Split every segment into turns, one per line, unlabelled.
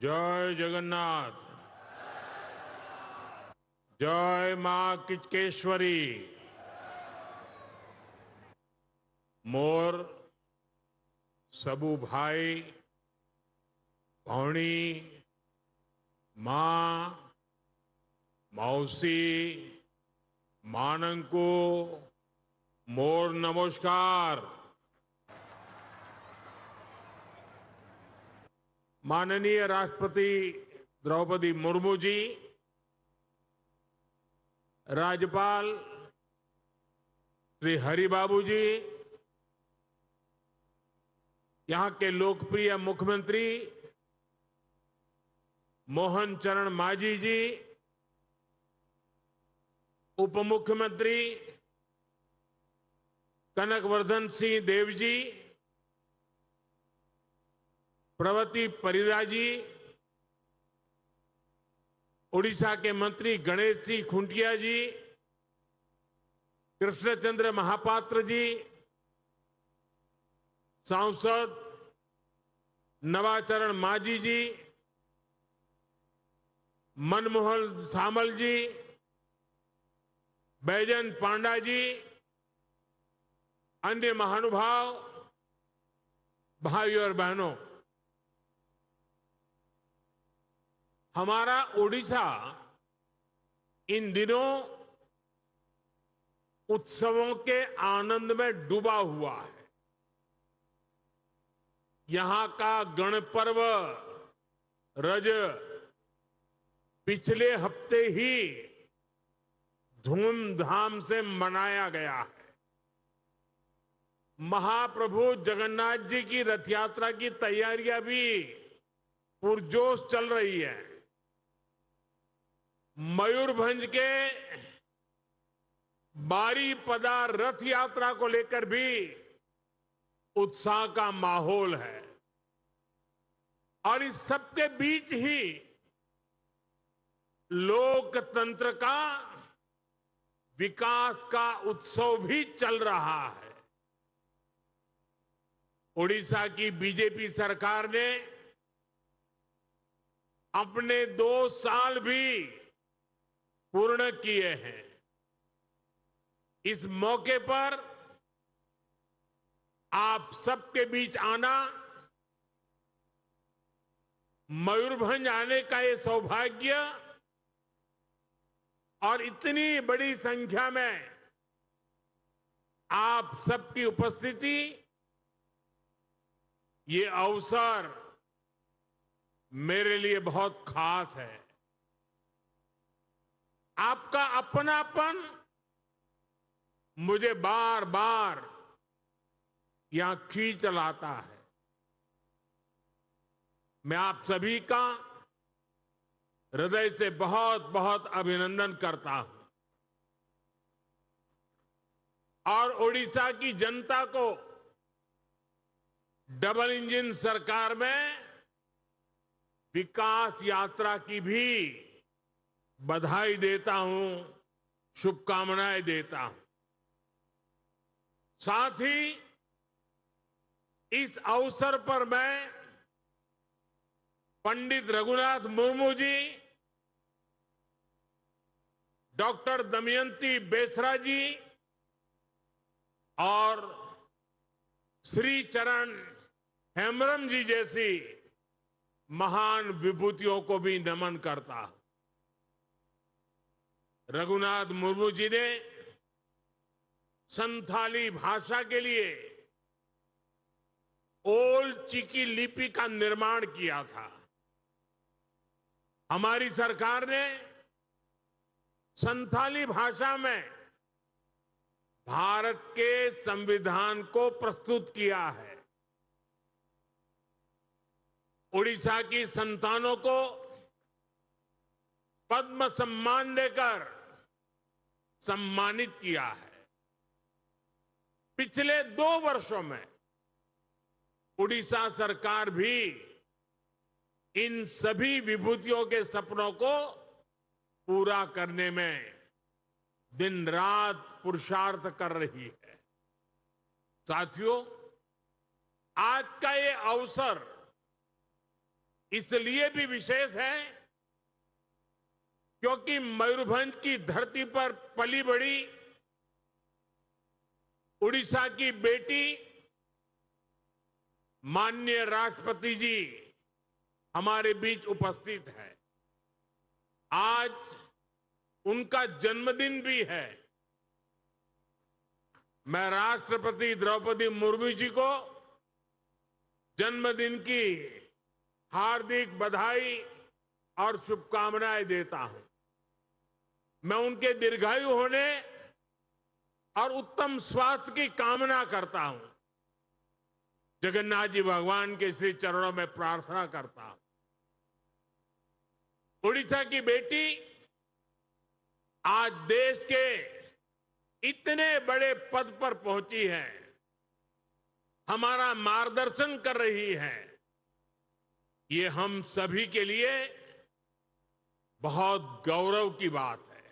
जय जगन्नाथ। जय मां किचकेश्वरी। मोर सबू भाई भौणी मां मौसी मानंको मोर नमस्कार। माननीय राष्ट्रपति द्रौपदी मुर्मू जी, राज्यपाल श्री हरिबाबू जी, यहां के लोकप्रिय मुख्यमंत्री मोहन चरण मांझी जी, उप मुख्यमंत्री कनकवर्धन सिंह देव जी, प्रवती परिदा जी, उड़ीसा के मंत्री गणेश सिंह खुंटिया जी, कृष्णचंद्र महापात्र जी, सांसद नवाचरण मांझी जी, मनमोहन सामल जी, बैजन पांडा जी, अन्य महानुभाव, भाइयों और बहनों, हमारा ओडिशा इन दिनों उत्सवों के आनंद में डूबा हुआ है। यहां का गणपर्व रज पिछले हफ्ते ही धूमधाम से मनाया गया है। महाप्रभु जगन्नाथ जी की रथ यात्रा की तैयारियां भी पुरजोश चल रही है। मयूरभंज के बारीपदा रथ यात्रा को लेकर भी उत्साह का माहौल है और इस सबके बीच ही लोकतंत्र का विकास का उत्सव भी चल रहा है। ओडिशा की बीजेपी सरकार ने अपने 2 साल भी पूर्ण किए हैं। इस मौके पर आप सबके बीच आना, मयूरभंज आने का ये सौभाग्य और इतनी बड़ी संख्या में आप सबकी उपस्थिति, ये अवसर मेरे लिए बहुत खास है। आपका अपनापन मुझे बार बार यहां खींच लाता है। मैं आप सभी का हृदय से बहुत बहुत अभिनंदन करता हूं और ओडिशा की जनता को डबल इंजन सरकार में विकास यात्रा की भी बधाई देता हूं, शुभकामनाएं देता हूं। साथ ही इस अवसर पर मैं पंडित रघुनाथ मुर्मू जी, डॉक्टर दमयंती बेसरा जी और श्री चरण हेम्ब्रम जी जैसी महान विभूतियों को भी नमन करता हूं। रघुनाथ मुर्मू जी ने संथाली भाषा के लिए ओल चिकी लिपि का निर्माण किया था। हमारी सरकार ने संथाली भाषा में भारत के संविधान को प्रस्तुत किया है। ओडिशा की संतानों को पद्म सम्मान देकर सम्मानित किया है। पिछले 2 वर्षों में ओडिशा सरकार भी इन सभी विभूतियों के सपनों को पूरा करने में दिन रात पुरुषार्थ कर रही है। साथियों, आज का ये अवसर इसलिए भी विशेष है क्योंकि मयूरभंज की धरती पर पली बड़ी उड़ीसा की बेटी माननीय राष्ट्रपति जी हमारे बीच उपस्थित है। आज उनका जन्मदिन भी है। मैं राष्ट्रपति द्रौपदी मुर्मू जी को जन्मदिन की हार्दिक बधाई और शुभकामनाएं देता हूं। मैं उनके दीर्घायु होने और उत्तम स्वास्थ्य की कामना करता हूं। जगन्नाथ जी भगवान के श्री चरणों में प्रार्थना करता हूं। उड़ीसा की बेटी आज देश के इतने बड़े पद पर पहुंची है, हमारा मार्गदर्शन कर रही है। ये हम सभी के लिए बहुत गौरव की बात है।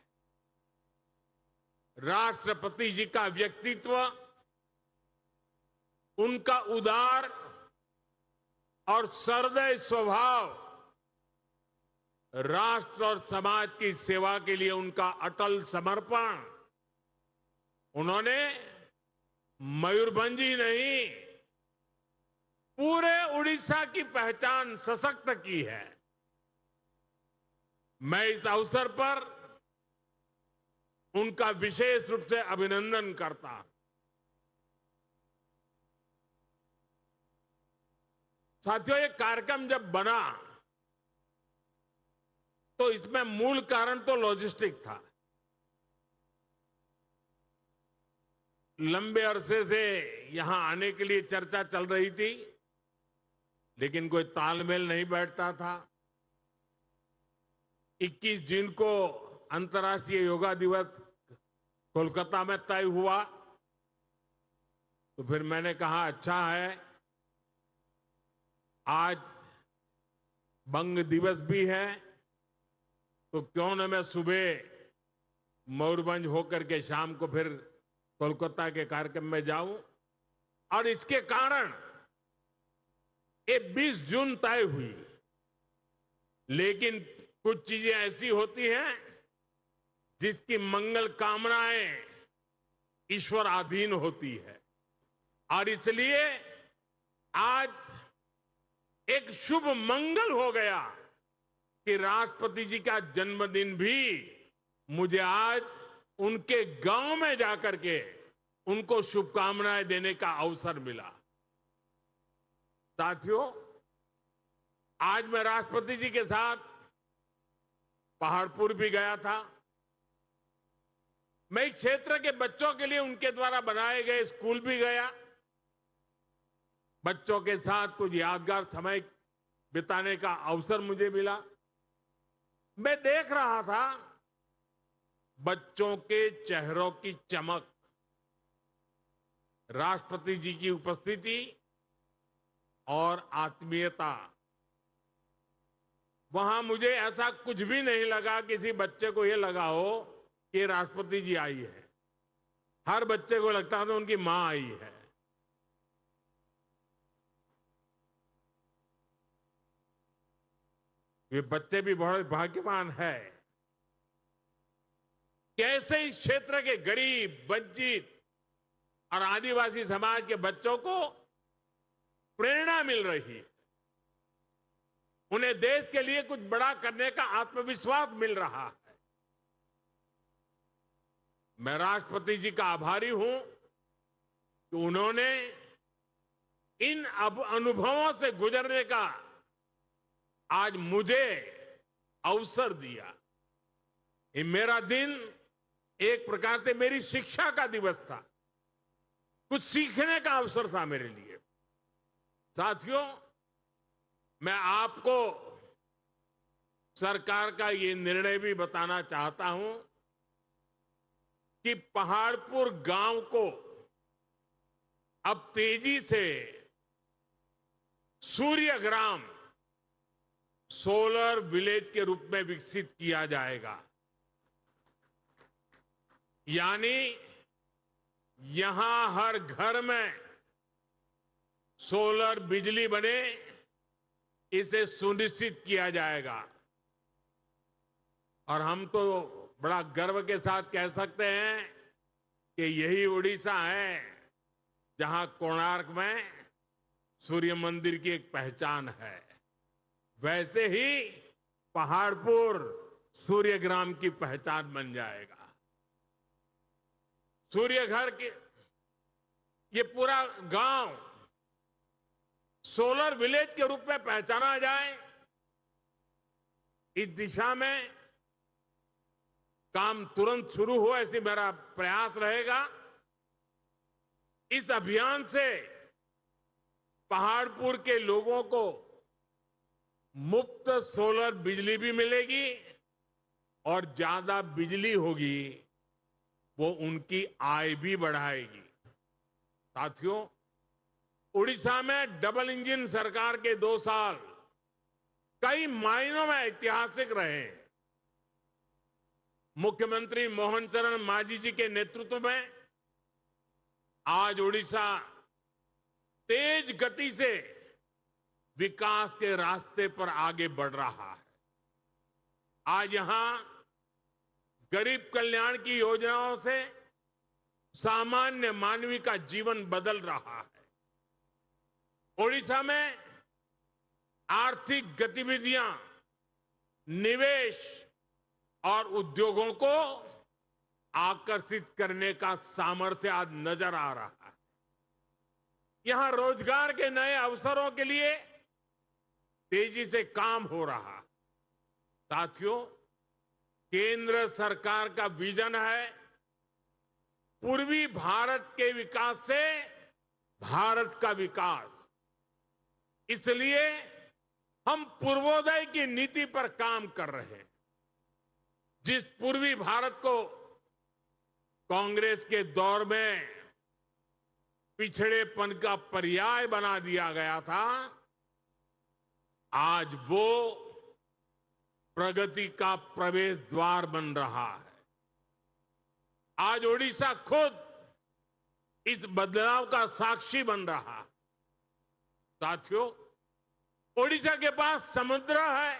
राष्ट्रपति जी का व्यक्तित्व, उनका उदार और सहृदय स्वभाव, राष्ट्र और समाज की सेवा के लिए उनका अटल समर्पण, उन्होंने मयूरभंज ही नहीं पूरे उड़ीसा की पहचान सशक्त की है। मैं इस अवसर पर उनका विशेष रूप से अभिनंदन करता हूं। साथियों, ये कार्यक्रम जब बना तो इसमें मूल कारण तो लॉजिस्टिक था। लंबे अरसे से यहां आने के लिए चर्चा चल रही थी, लेकिन कोई तालमेल नहीं बैठता था। 21 जून को अंतर्राष्ट्रीय योगा दिवस कोलकाता में तय हुआ, तो फिर मैंने कहा अच्छा है, आज बंग दिवस भी है, तो क्यों न मैं सुबह मयूरभंज होकर के शाम को फिर कोलकाता के कार्यक्रम में जाऊं। और इसके कारण ये 20 जून तय हुई, लेकिन कुछ चीजें ऐसी होती हैं जिसकी मंगल कामनाएं ईश्वर अधीन होती है, और इसलिए आज एक शुभ मंगल हो गया कि राष्ट्रपति जी का जन्मदिन भी मुझे आज उनके गांव में जाकर के उनको शुभकामनाएं देने का अवसर मिला। साथियों, आज मैं राष्ट्रपति जी के साथ पहाड़पुर भी गया था। मैं इस क्षेत्र के बच्चों के लिए उनके द्वारा बनाए गए स्कूल भी गया। बच्चों के साथ कुछ यादगार समय बिताने का अवसर मुझे मिला। मैं देख रहा था बच्चों के चेहरों की चमक, राष्ट्रपति जी की उपस्थिति और आत्मीयता। वहां मुझे ऐसा कुछ भी नहीं लगा किसी बच्चे को यह लगा हो कि राष्ट्रपति जी आई है। हर बच्चे को लगता था उनकी मां आई है। ये बच्चे भी बहुत भाग्यवान है। कैसे इस क्षेत्र के गरीब, वंचित और आदिवासी समाज के बच्चों को प्रेरणा मिल रही है, उन्हें देश के लिए कुछ बड़ा करने का आत्मविश्वास मिल रहा है। मैं राष्ट्रपति जी का आभारी हूं कि उन्होंने इन अनुभवों से गुजरने का आज मुझे अवसर दिया। ये मेरा दिन एक प्रकार से मेरी शिक्षा का दिवस था, कुछ सीखने का अवसर था मेरे लिए। साथियों, मैं आपको सरकार का ये निर्णय भी बताना चाहता हूं कि पहाड़पुर गांव को अब तेजी से सूर्य ग्राम, सोलर विलेज के रूप में विकसित किया जाएगा। यानी यहां हर घर में सोलर बिजली बने इसे सुनिश्चित किया जाएगा। और हम तो बड़ा गर्व के साथ कह सकते हैं कि यही उड़ीसा है जहां कोणार्क में सूर्य मंदिर की एक पहचान है। वैसे ही पहाड़पुर सूर्यग्राम की पहचान बन जाएगा। सूर्य घर के ये पूरा गांव सोलर विलेज के रूप में पहचाना जाए, इस दिशा में काम तुरंत शुरू हो, ऐसी मेरा प्रयास रहेगा। इस अभियान से पहाड़पुर के लोगों को मुफ्त सोलर बिजली भी मिलेगी और ज्यादा बिजली होगी, वो उनकी आय भी बढ़ाएगी। साथियों, उड़ीसा में डबल इंजन सरकार के 2 साल कई मायनों में ऐतिहासिक रहे। मुख्यमंत्री मोहन चरण मांझी जी के नेतृत्व में आज उड़ीसा तेज गति से विकास के रास्ते पर आगे बढ़ रहा है। आज यहां गरीब कल्याण की योजनाओं से सामान्य मानवी का जीवन बदल रहा है। ओडिशा में आर्थिक गतिविधियां, निवेश और उद्योगों को आकर्षित करने का सामर्थ्य आज नजर आ रहा है। यहां रोजगार के नए अवसरों के लिए तेजी से काम हो रहा है। साथियों, केंद्र सरकार का विजन है पूर्वी भारत के विकास से भारत का विकास। इसलिए हम पूर्वोदय की नीति पर काम कर रहे हैं। जिस पूर्वी भारत को कांग्रेस के दौर में पिछड़ेपन का पर्याय बना दिया गया था, आज वो प्रगति का प्रवेश द्वार बन रहा है। आज ओडिशा खुद इस बदलाव का साक्षी बन रहा है। साथियों, ओडिशा के पास समुद्र है,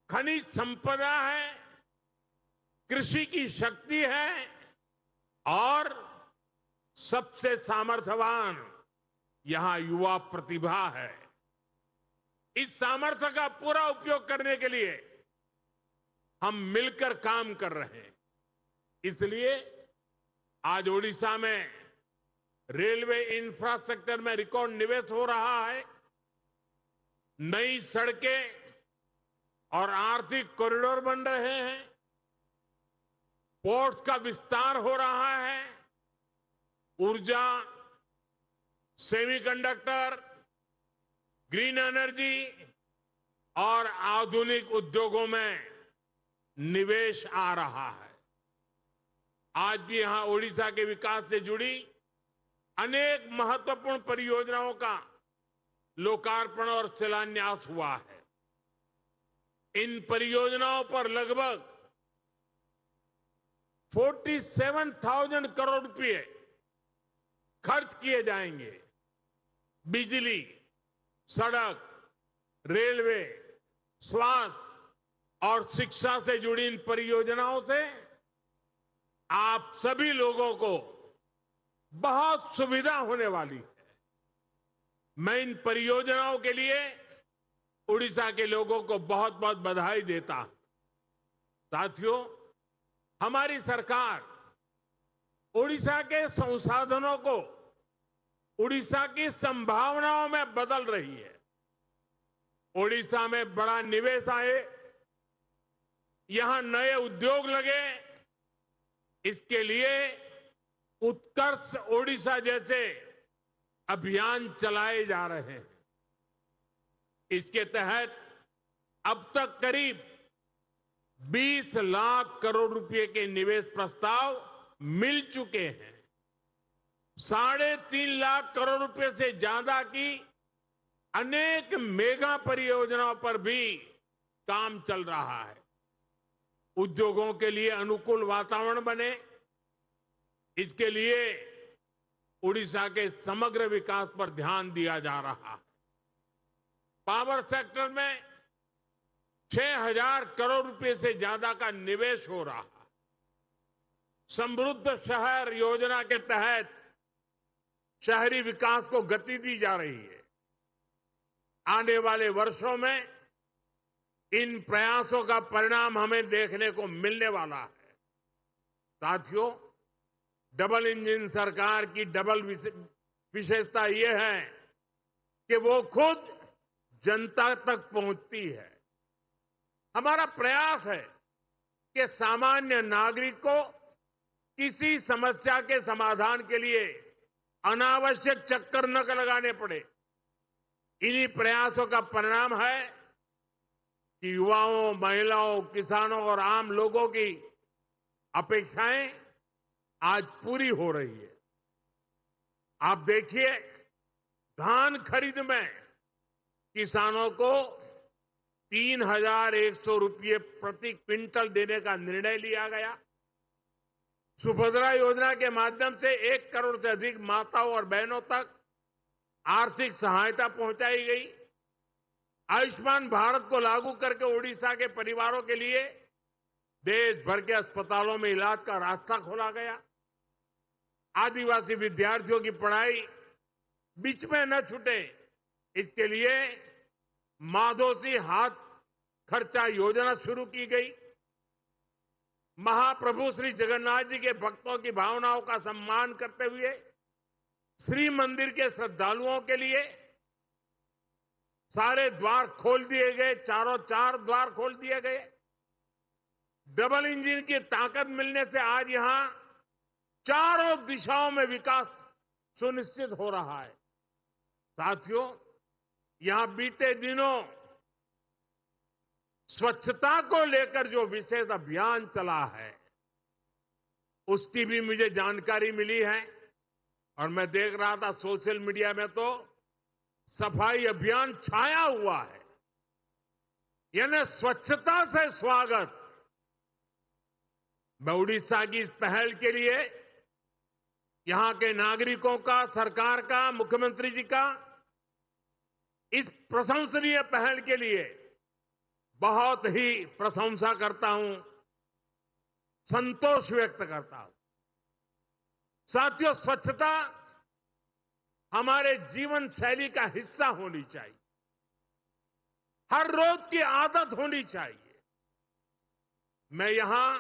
खनिज संपदा है, कृषि की शक्ति है और सबसे सामर्थ्यवान यहां युवा प्रतिभा है। इस सामर्थ्य का पूरा उपयोग करने के लिए हम मिलकर काम कर रहे हैं। इसलिए आज ओडिशा में रेलवे इंफ्रास्ट्रक्चर में रिकॉर्ड निवेश हो रहा है। नई सड़कें और आर्थिक कॉरिडोर बन रहे हैं। पोर्ट्स का विस्तार हो रहा है। ऊर्जा, सेमीकंडक्टर, ग्रीन एनर्जी और आधुनिक उद्योगों में निवेश आ रहा है। आज भी यहां ओडिशा के विकास से जुड़ी अनेक महत्वपूर्ण परियोजनाओं का लोकार्पण और शिलान्यास हुआ है। इन परियोजनाओं पर लगभग 47,000 करोड़ रुपए खर्च किए जाएंगे। बिजली, सड़क, रेलवे, स्वास्थ्य और शिक्षा से जुड़ी इन परियोजनाओं से आप सभी लोगों को बहुत सुविधा होने वाली है। मैं इन परियोजनाओं के लिए उड़ीसा के लोगों को बहुत बहुत बधाई देता हूं। साथियों, हमारी सरकार उड़ीसा के संसाधनों को उड़ीसा की संभावनाओं में बदल रही है। उड़ीसा में बड़ा निवेश आए, यहां नए उद्योग लगे, इसके लिए उत्कर्ष ओडिशा जैसे अभियान चलाए जा रहे हैं। इसके तहत अब तक करीब 20 लाख करोड़ रुपए के निवेश प्रस्ताव मिल चुके हैं। 3.5 लाख करोड़ रुपए से ज्यादा की अनेक मेगा परियोजनाओं पर भी काम चल रहा है। उद्योगों के लिए अनुकूल वातावरण बने, इसके लिए उड़ीसा के समग्र विकास पर ध्यान दिया जा रहा है। पावर सेक्टर में 6,000 करोड़ रुपए से ज्यादा का निवेश हो रहा है। समृद्ध शहर योजना के तहत शहरी विकास को गति दी जा रही है। आने वाले वर्षों में इन प्रयासों का परिणाम हमें देखने को मिलने वाला है। साथियों, डबल इंजन सरकार की डबल विशेषता यह है कि वो खुद जनता तक पहुंचती है। हमारा प्रयास है कि सामान्य नागरिक को किसी समस्या के समाधान के लिए अनावश्यक चक्कर न लगाने पड़े। इन्हीं प्रयासों का परिणाम है कि युवाओं, महिलाओं, किसानों और आम लोगों की अपेक्षाएं आज पूरी हो रही है। आप देखिए, धान खरीद में किसानों को 3,100 रुपये प्रति क्विंटल देने का निर्णय लिया गया। सुभद्रा योजना के माध्यम से 1 करोड़ से अधिक माताओं और बहनों तक आर्थिक सहायता पहुंचाई गई। आयुष्मान भारत को लागू करके ओडिशा के परिवारों के लिए देश भर के अस्पतालों में इलाज का रास्ता खोला गया। आदिवासी विद्यार्थियों की पढ़ाई बीच में न छूटे, इसके लिए माधोसी हाथ खर्चा योजना शुरू की गई। महाप्रभु श्री जगन्नाथ जी के भक्तों की भावनाओं का सम्मान करते हुए श्री मंदिर के श्रद्धालुओं के लिए सारे द्वार खोल दिए गए, चारों चार द्वार खोल दिए गए। डबल इंजन की ताकत मिलने से आज यहां चारों दिशाओं में विकास सुनिश्चित हो रहा है। साथियों, यहां बीते दिनों स्वच्छता को लेकर जो विशेष अभियान चला है, उसकी भी मुझे जानकारी मिली है और मैं देख रहा था सोशल मीडिया में तो सफाई अभियान छाया हुआ है। यानी स्वच्छता से स्वागत। मैं उड़ीसा की इस पहल के लिए यहां के नागरिकों का, सरकार का, मुख्यमंत्री जी का इस प्रशंसनीय पहल के लिए बहुत ही प्रशंसा करता हूं, संतोष व्यक्त करता हूं। साथियों, स्वच्छता हमारे जीवन शैली का हिस्सा होनी चाहिए, हर रोज की आदत होनी चाहिए। मैं यहां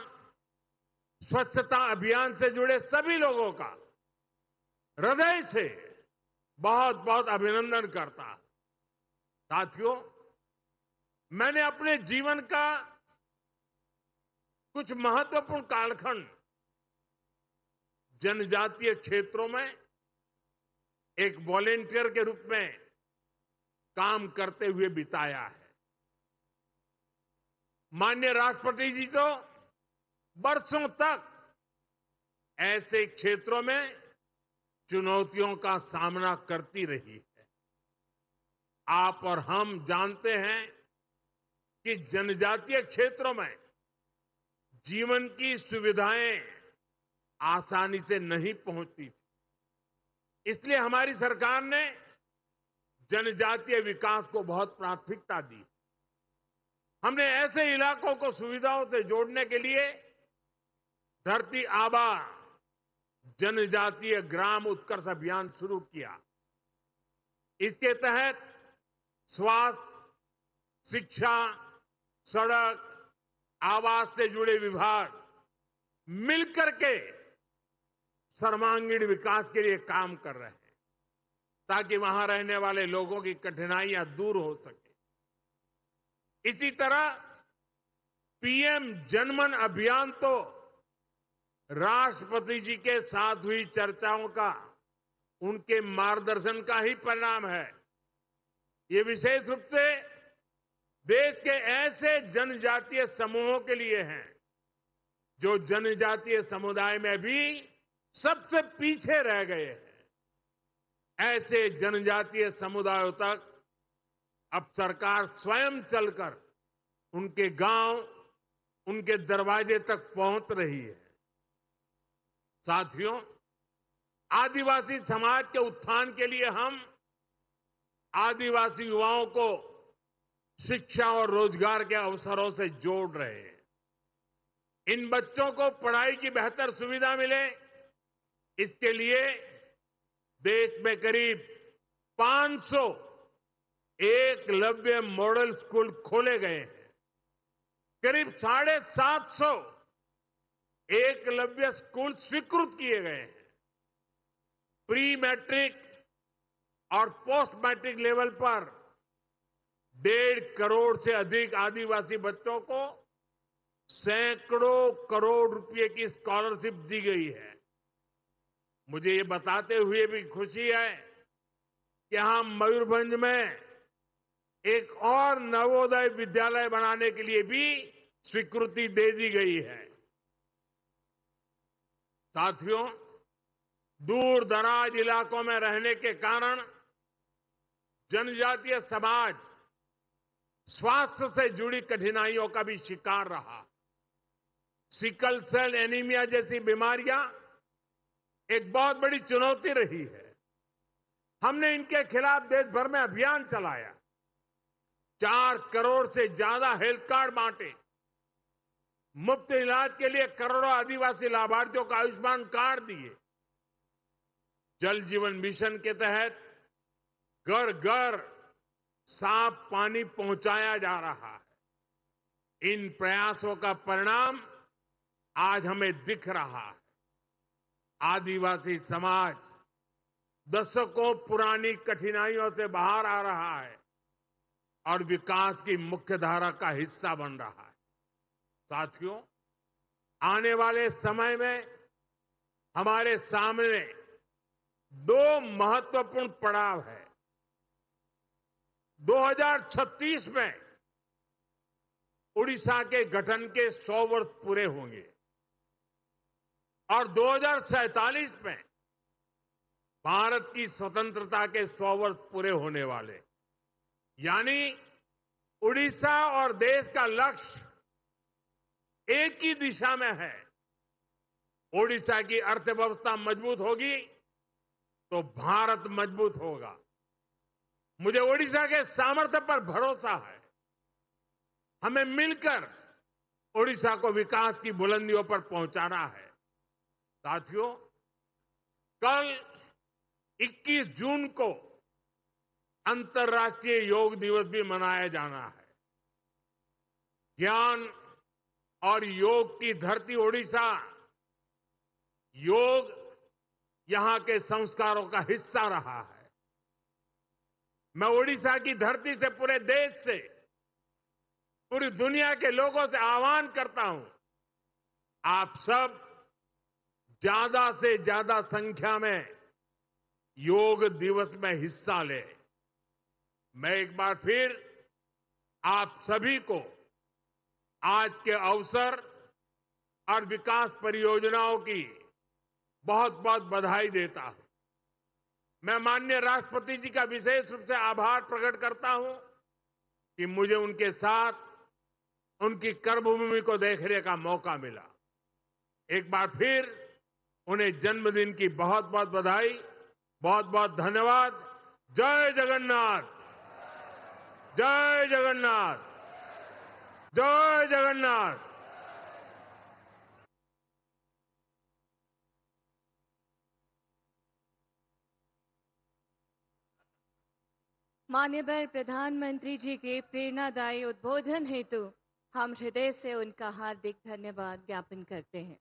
स्वच्छता अभियान से जुड़े सभी लोगों का हृदय से बहुत बहुत अभिनंदन करता हूं। साथियों, मैंने अपने जीवन का कुछ महत्वपूर्ण कालखंड जनजातीय क्षेत्रों में एक वॉलेंटियर के रूप में काम करते हुए बिताया है। माननीय राष्ट्रपति जी तो बरसों तक ऐसे क्षेत्रों में चुनौतियों का सामना करती रही है। आप और हम जानते हैं कि जनजातीय क्षेत्रों में जीवन की सुविधाएं आसानी से नहीं पहुंचती थी। इसलिए हमारी सरकार ने जनजातीय विकास को बहुत प्राथमिकता दी। हमने ऐसे इलाकों को सुविधाओं से जोड़ने के लिए धरती आबा जनजातीय ग्राम उत्कर्ष अभियान शुरू किया। इसके तहत स्वास्थ्य, शिक्षा, सड़क, आवास से जुड़े विभाग मिलकर के सर्वांगीण विकास के लिए काम कर रहे हैं, ताकि वहां रहने वाले लोगों की कठिनाइयां दूर हो सके। इसी तरह पीएम जनमन अभियान तो राष्ट्रपति जी के साथ हुई चर्चाओं का, उनके मार्गदर्शन का ही परिणाम है। ये विशेष रूप से देश के ऐसे जनजातीय समूहों के लिए हैं जो जनजातीय समुदाय में भी सबसे पीछे रह गए हैं। ऐसे जनजातीय समुदायों तक अब सरकार स्वयं चलकर उनके गांव, उनके दरवाजे तक पहुंच रही है। साथियों, आदिवासी समाज के उत्थान के लिए हम आदिवासी युवाओं को शिक्षा और रोजगार के अवसरों से जोड़ रहे हैं। इन बच्चों को पढ़ाई की बेहतर सुविधा मिले, इसके लिए देश में करीब 500 एकलव्य मॉडल स्कूल खोले गए हैं। करीब 750 एकलव्य स्कूल स्वीकृत किए गए हैं। प्री मैट्रिक और पोस्ट मैट्रिक लेवल पर 1.5 करोड़ से अधिक आदिवासी बच्चों को सैकड़ों करोड़ रुपए की स्कॉलरशिप दी गई है। मुझे ये बताते हुए भी खुशी है कि यहां मयूरभंज में एक और नवोदय विद्यालय बनाने के लिए भी स्वीकृति दे दी गई है। साथियों, दूर दराज इलाकों में रहने के कारण जनजातीय समाज स्वास्थ्य से जुड़ी कठिनाइयों का भी शिकार रहा। सिकल सेल एनीमिया जैसी बीमारियां एक बहुत बड़ी चुनौती रही है। हमने इनके खिलाफ देश भर में अभियान चलाया। 4 करोड़ से ज्यादा हेल्थ कार्ड बांटे। मुफ्त इलाज के लिए करोड़ों आदिवासी लाभार्थियों को आयुष्मान कार्ड दिए। जल जीवन मिशन के तहत घर घर साफ पानी पहुंचाया जा रहा है। इन प्रयासों का परिणाम आज हमें दिख रहा है। आदिवासी समाज दशकों पुरानी कठिनाइयों से बाहर आ रहा है और विकास की मुख्यधारा का हिस्सा बन रहा है। साथियों, आने वाले समय में हमारे सामने 2 महत्वपूर्ण पड़ाव है। 2036 में उड़ीसा के गठन के 100 वर्ष पूरे होंगे और 2047 में भारत की स्वतंत्रता के 100 वर्ष पूरे होने वाले। यानी उड़ीसा और देश का लक्ष्य एक ही दिशा में है। ओडिशा की अर्थव्यवस्था मजबूत होगी तो भारत मजबूत होगा। मुझे ओडिशा के सामर्थ्य पर भरोसा है। हमें मिलकर ओडिशा को विकास की बुलंदियों पर पहुंचाना है। साथियों, कल 21 जून को अंतर्राष्ट्रीय योग दिवस भी मनाया जाना है। ज्ञान और योग की धरती ओडिशा, योग यहां के संस्कारों का हिस्सा रहा है। मैं ओडिशा की धरती से पूरे देश से, पूरी दुनिया के लोगों से आह्वान करता हूं, आप सब ज्यादा से ज्यादा संख्या में योग दिवस में हिस्सा लें। मैं एक बार फिर आप सभी को आज के अवसर और विकास परियोजनाओं की बहुत बहुत बधाई देता हूं। मैं माननीय राष्ट्रपति जी का विशेष रूप से आभार प्रकट करता हूं कि मुझे उनके साथ उनकी कर्मभूमि को देखने का मौका मिला। एक बार फिर उन्हें जन्मदिन की बहुत बहुत बधाई, बहुत बहुत धन्यवाद। जय जगन्नाथ, जय जगन्नाथ, जय जगन्नाथ।
माननीय प्रधानमंत्री जी के प्रेरणादायी उद्बोधन हेतु हम हृदय से उनका हार्दिक धन्यवाद ज्ञापन करते हैं।